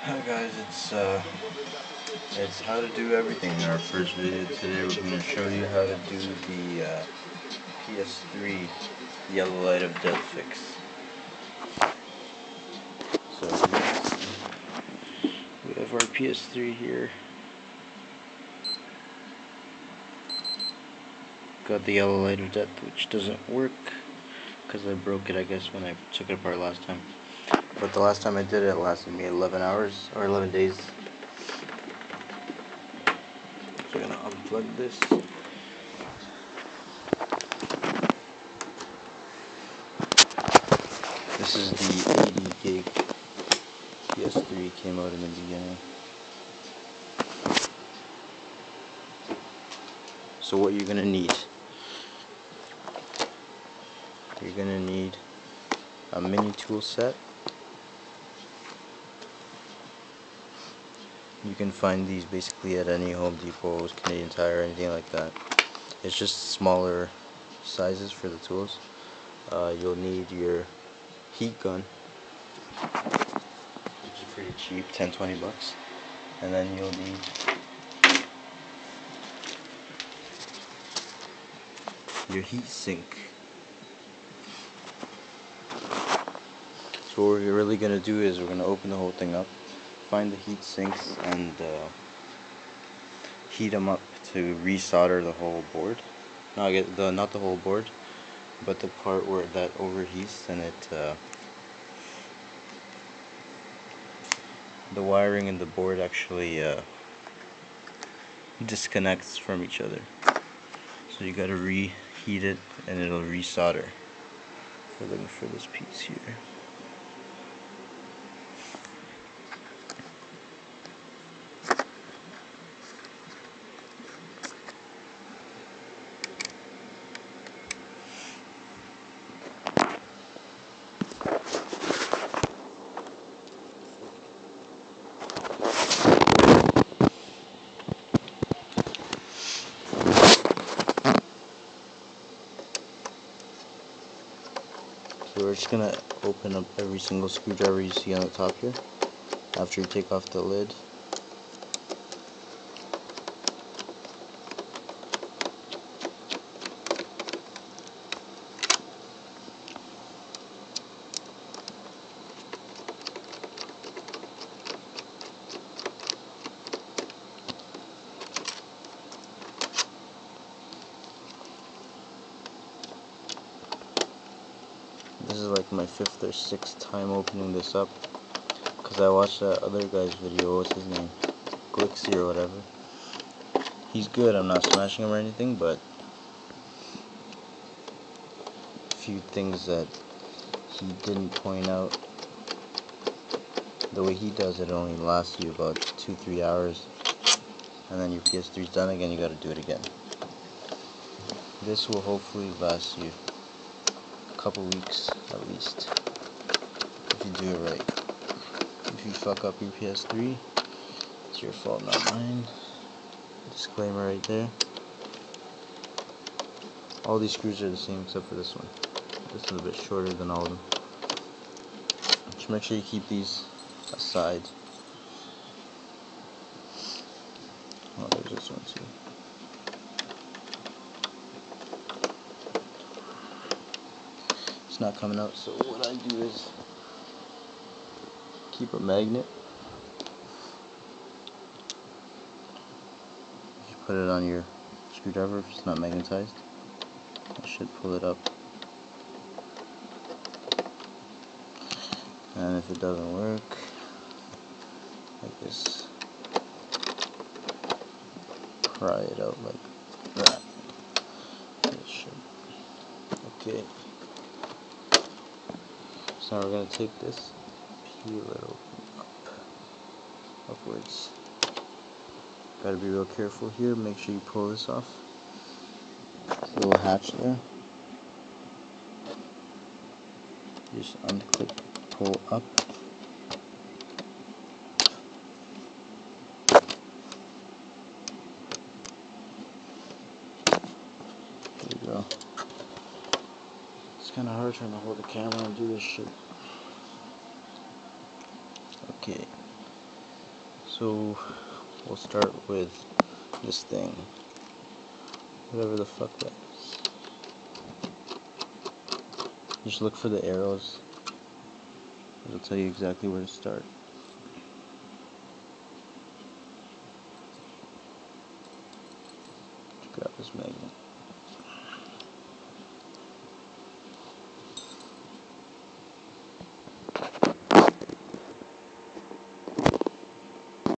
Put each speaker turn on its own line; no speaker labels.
Hi guys, it's how to do everything. In our first video today, we're going to show you how to do the PS3 yellow light of death fix. So we have our PS3 here. Got the yellow light of death, which doesn't work because I broke it, I guess, when I took it apart last time. But the last time I did it, it lasted me 11 hours or 11 days. So I'm going to unplug this. This is the 80 gig PS3, came out in the beginning. So what you're going to need a mini tool set. You can find these basically at any Home Depot, Canadian Tire, anything like that. It's just smaller sizes for the tools. You'll need your heat gun, which is pretty cheap, 10-20 bucks. And then you'll need your heat sink. So what we're really going to do is we're going to open the whole thing up, find the heat sinks, and heat them up to resolder the whole board. Not the whole board, but the part where that overheats and the wiring in the board actually disconnects from each other. So you gotta reheat it and it'll resolder. We're looking for this piece here. So we're just gonna open up every single screwdriver you see on the top here after you take off the lid. This is like my 5th or 6th time opening this up, because I watched that other guy's video. What's his name? Glixie or whatever. He's good, I'm not smashing him or anything, but a few things that he didn't point out. The way he does it only lasts you about 2-3 hours, and then your PS3's done again, you gotta do it again. This will hopefully last you a couple weeks at least, if you do it right. If you fuck up your PS3, it's your fault, not mine. Disclaimer right there. All these screws are the same except for this one. This is a bit shorter than all of them. Just make sure you keep these aside. Oh, there's this one too. It's not coming out, so what I do is keep a magnet. You put it on your screwdriver if it's not magnetized. I should pull it up. And if it doesn't work, like this, pry it out like that. It should. Okay. So now we're going to take this, peel it open upwards. Gotta be real careful here, make sure you pull this off. There's a little hatch there. Just unclip, pull up. There you go. It's kind of hard trying to hold the camera and do this shit. Okay. So we'll start with this thing, whatever the fuck that is. Just look for the arrows. It'll tell you exactly where to start. Grab this magnet.